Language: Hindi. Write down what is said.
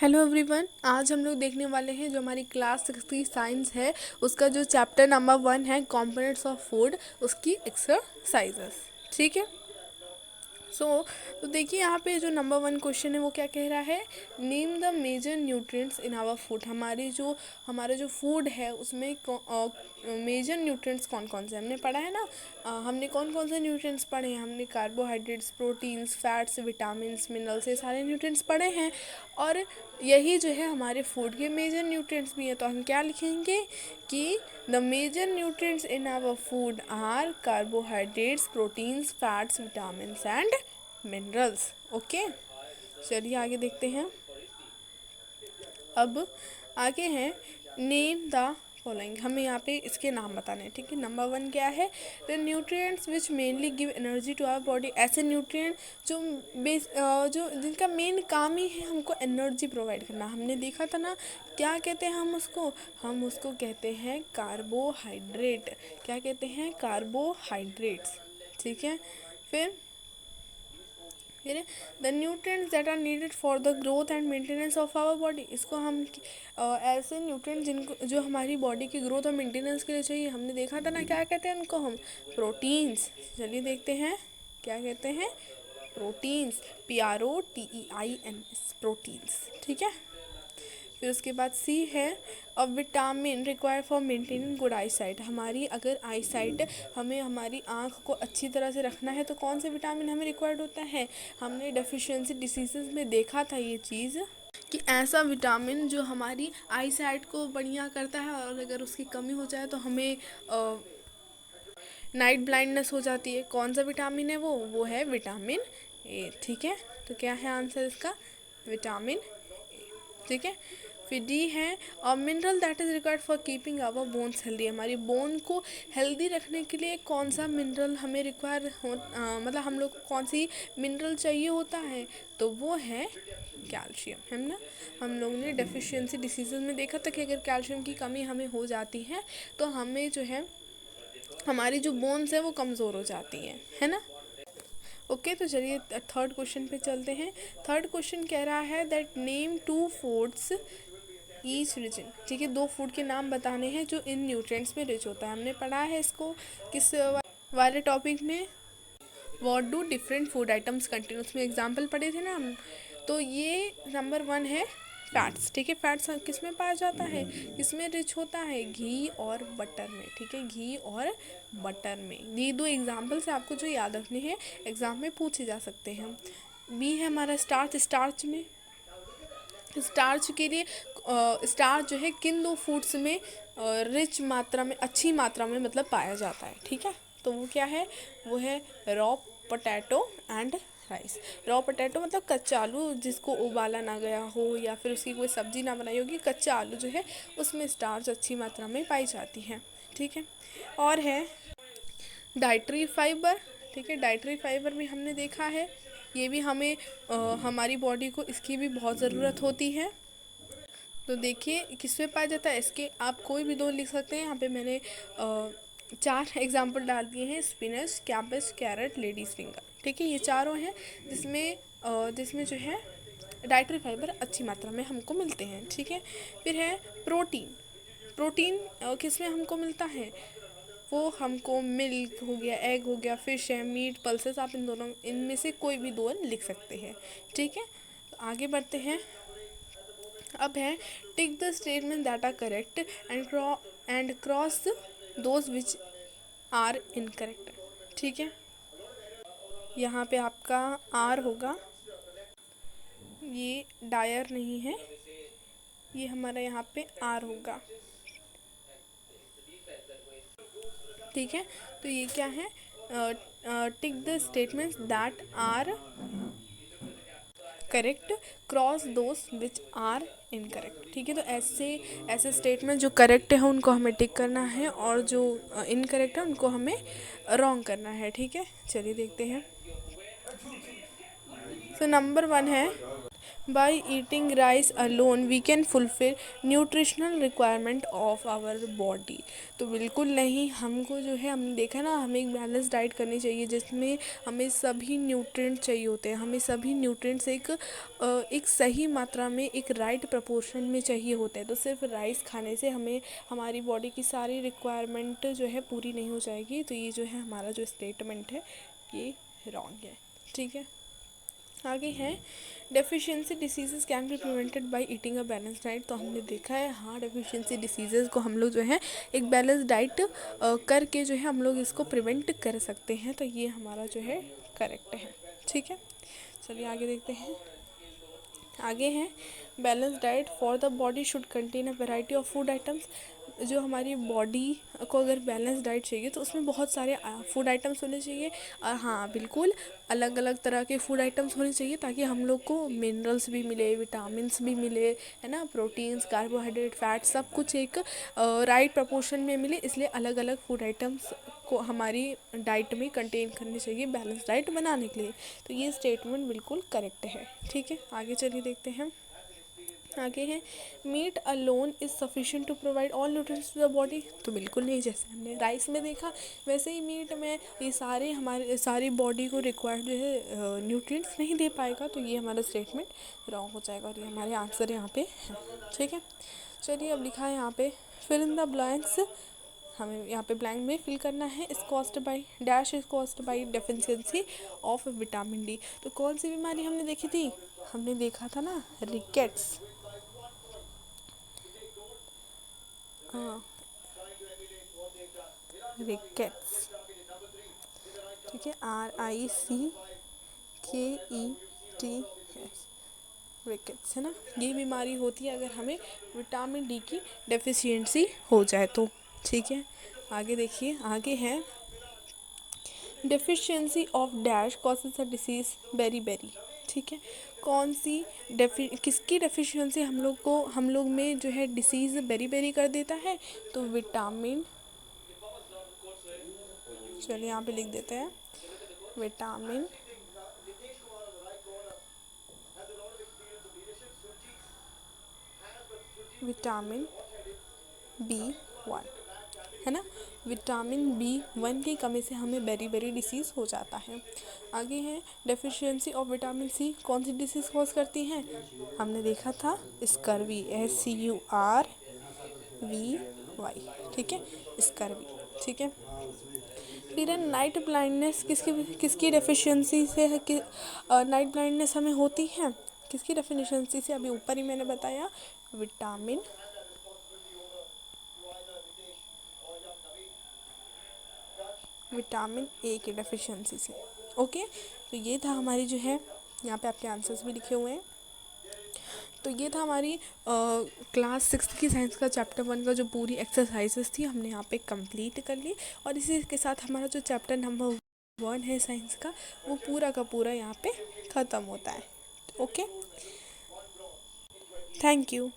हेलो एवरीवन, आज हम लोग देखने वाले हैं जो हमारी क्लास 6 की साइंस है उसका जो चैप्टर नंबर 1 है कंपोनेंट्स ऑफ फूड, उसकी एक्सरसाइजेस। ठीक है। सो तो देखिए यहाँ पे जो नंबर 1 क्वेश्चन है वो क्या कह रहा है, name the major nutrients in our food. हमारा जो फूड है उसमें मेजर न्यूट्रिएंट्स कौन कौन से हमने पढ़ा है ना। हमने कौन कौन से न्यूट्रिएंट्स पढ़े हैं, हमने carbohydrates, proteins, fats, vitamins, minerals, ये सारे न्यूट्रिएंट्स पढ़े हैं। और यही जो है हमारे फूड के मेजर न्यूट्रिएंट्स भी हैं। तो हम क्या लिखेंगे कि the major nutrients in our food are carbohydrates, proteins, fats, vitamins and minerals. Okay, चलिए आगे देखते हैं। अब आगे हैं नेम द फॉलोइंग, हमें यहाँ पे इसके नाम बताने हैं। ठीक है, नंबर 1 क्या है, the nutrients which mainly give energy to our body. ऐसे न्यूट्रिएंट जो जिनका मेन काम ही है हमको एनर्जी प्रोवाइड करना। हमने देखा था ना, क्या कहते हैं हम उसको कहते हैं कार्बोहाइड्रेट। क्या कहते हैं, कार्बोहाइड्रेट्स। ठीक है। फिर the nutrients that are needed for the growth and maintenance of our body. इसको हम ऐसे न्यूट्रिएंट जिनको जो हमारी बॉडी की ग्रोथ और मेंटेनेंस के लिए चाहिए, हमने देखा था ना, क्या कहते हैं उनको हम, प्रोटीन्स। चलिए देखते हैं क्या कहते हैं, प्रोटीन्स, PROTEINS, प्रोटीन्स। ठीक है। फिर उसके बाद सी है a vitamin required for maintaining good eye sight. हमारी अगर आई साइट, हमें हमारी आँख को अच्छी तरह से रखना है तो कौन से विटामिन हमें रिक्वायर्ड होता है। हमने डेफिशिएंसी डिसीजेज में देखा था ये चीज़ कि ऐसा विटामिन जो हमारी आई साइट को बढ़िया करता है, और अगर उसकी कमी हो जाए तो हमें नाइट ब्लाइंडनेस हो जाती है। कौन सा विटामिन है वो है विटामिन ए। ठीक है, तो क्या है आंसर इसका, विटामिन ए। ठीक है। फिर डी है और mineral that is required for keeping our bones healthy. हमारी बोन को हेल्दी रखने के लिए कौन सा मिनरल हमें रिक्वायर हो, मतलब हम लोग को कौन सी मिनरल चाहिए होता है, तो वो है कैल्शियम, है ना। हम लोगों ने डेफिशिएंसी डिसीज़ में देखा था कि अगर कैल्शियम की कमी हमें हो जाती है तो हमें जो है हमारी जो बोन्स है वो कमज़ोर हो जाती हैं, है ना। ओके, तो चलिए थर्ड क्वेश्चन पे चलते हैं। थर्ड क्वेश्चन कह रहा है that name 2 foods each rich in. ठीक है, 2 फूड के नाम बताने हैं जो इन न्यूट्रिएंट्स में रिच होता है। हमने पढ़ा है इसको किस वाले टॉपिक में, what do different food items contain, उसमें एग्जाम्पल पढ़े थे ना हम। तो ये नंबर 1 है फैट्स। ठीक है, फैट्स किस में पाया जाता है, किसमें रिच होता है, घी और बटर में। ठीक है, घी और बटर में। ये 2 एग्जाम्पल्स आपको जो याद रखने हैं, एग्जाम में पूछे जा सकते हैं। बी है हमारा स्टार्च। स्टार्च के लिए स्टार्च जो है किन 2 फूड्स में रिच मात्रा में, अच्छी मात्रा में मतलब पाया जाता है। ठीक है, तो वो क्या है, वो है raw potato and rice. Raw potato मतलब कच्चा आलू जिसको उबाला ना गया हो या फिर उसकी कोई सब्जी ना बनाई होगी, कच्चा आलू जो है उसमें स्टार्च अच्छी मात्रा में पाई जाती है। ठीक है। और है डाइटरी फाइबर। ठीक है, डाइटरी फाइबर भी हमने देखा है, ये भी हमें हमारी बॉडी को इसकी भी बहुत ज़रूरत होती है। तो देखिए किस में पाया जाता है, इसके आप कोई भी 2 लिख सकते हैं। यहाँ पे मैंने 4 एग्जाम्पल डाल दिए हैं, spinach, cabbage, carrot, ladies finger. ठीक है, ये चारों हैं जिसमें जो है डाइटरी फाइबर अच्छी मात्रा में हमको मिलते हैं। ठीक है। फिर है प्रोटीन। प्रोटीन किस में हमको मिलता है, वो हमको मिल्क हो गया, एग हो गया, फिश है, मीट, पल्सेस, आप इनमें से कोई भी 2 लिख सकते हैं। ठीक है, तो आगे बढ़ते हैं। अब है tick the statement that are correct and cross those which are incorrect. ठीक है, यहाँ पे आपका आर होगा, ये डायर नहीं है, ये हमारा यहाँ पे आर होगा। ठीक है, तो ये क्या है, tick the statements that are correct, cross those which are incorrect. ठीक है, तो ऐसे स्टेटमेंट जो करेक्ट है उनको हमें टिक करना है और जो इनकरेक्ट है उनको हमें रॉन्ग करना है। ठीक है, चलिए देखते हैं। सो नंबर 1 है by eating rice alone we can fulfill nutritional requirement of our body। तो बिल्कुल नहीं, हमको जो है, हमने देखा ना, हमें एक बैलेंस डाइट करनी चाहिए जिसमें हमें सभी न्यूट्रिएंट चाहिए होते हैं, हमें सभी न्यूट्रिएंट्स एक सही मात्रा में, एक राइट प्रपोर्शन में चाहिए होते हैं। तो सिर्फ राइस खाने से हमें हमारी बॉडी की सारी रिक्वायरमेंट जो है पूरी नहीं हो जाएगी। तो ये जो है हमारा जो स्टेटमेंट है ये रॉन्ग है, ठीक है। आगे है deficiency diseases can be prevented by eating a balance diet. तो हमने देखा है, हाँ, डेफिशिएंसी डिसीजेज को हम लोग जो है एक बैलेंस डाइट करके जो है हम लोग इसको प्रिवेंट कर सकते हैं। तो ये हमारा जो है करेक्ट है, ठीक है। चलिए आगे देखते हैं। आगे हैं balance diet for the body should contain a variety of food items. जो हमारी बॉडी को अगर बैलेंस डाइट चाहिए तो उसमें बहुत सारे फूड आइटम्स होने चाहिए। हाँ बिल्कुल, अलग अलग तरह के फूड आइटम्स होने चाहिए ताकि हम लोग को मिनरल्स भी मिले, विटामिन्स भी मिले, है ना, प्रोटीन्स, कार्बोहाइड्रेट, फैट, सब कुछ एक राइट प्रपोर्शन में मिले। इसलिए अलग अलग फूड आइटम्स को हमारी डाइट में कंटेन करनी चाहिए बैलेंस डाइट बनाने के लिए। तो ये स्टेटमेंट बिल्कुल करेक्ट है, ठीक है। आगे चलिए देखते हैं। आगे है meat alone is sufficient to provide all nutrients to the body. तो बिल्कुल नहीं, जैसे हमने राइस में देखा वैसे ही मीट में ये सारे हमारे सारी बॉडी को रिक्वायर्ड जो है न्यूट्रिएंट्स नहीं दे पाएगा। तो ये हमारा स्टेटमेंट रॉन्ग हो जाएगा और ये हमारे आंसर यहाँ पे है, ठीक है। चलिए अब लिखा है यहाँ पे फिल इन द ब्लैंक्स। हमें यहाँ पे ब्लैंक में फिल करना है। Is caused by dash, is caused by deficiency of vitamin D. तो कौन सी बीमारी हमने देखी थी? हमने देखा था ना रिकेट्स, रिकेट्स, ठीक है, RICKETS, रिकेट्स, है ना। ये बीमारी होती है अगर हमें विटामिन डी की डेफिशिएंसी हो जाए तो, ठीक है। आगे देखिए, आगे है deficiency of dash causes a disease beriberi, ठीक है। कौन सी किसकी डेफिशिएंसी हम लोग में जो है डिसीज़ बेरी बेरी कर देता है? तो विटामिन, चलिए यहाँ पे लिख देते हैं विटामिन विटामिन B1, है ना। विटामिन B1 की कमी से हमें बेरी बेरी डिसीज़ हो जाता है। आगे है डेफिशिएंसी ऑफ विटामिन सी कौन सी डिसीज़ कॉज करती हैं? हमने देखा था स्कर्वी, SCURVY, ठीक है, स्कर्वी, ठीक है। फिर है नाइट ब्लाइंडनेस, किसकी किसकी डेफिशिएंसी से है कि नाइट ब्लाइंडनेस हमें होती है? किसकी डेफिशिएंसी से? अभी ऊपर ही मैंने बताया, विटामिन विटामिन ए की डेफिशिएंसी से। ओके, तो ये था हमारी जो है, यहाँ पे आपके आंसर्स भी लिखे हुए हैं। तो ये था हमारी क्लास 6 की साइंस का चैप्टर 1 का जो पूरी एक्सरसाइजेस थी हमने यहाँ पे कंप्लीट कर ली। और इसी के साथ हमारा जो चैप्टर नंबर 1 है साइंस का, वो पूरा का पूरा यहाँ पे ख़त्म होता है। Okay, thank you.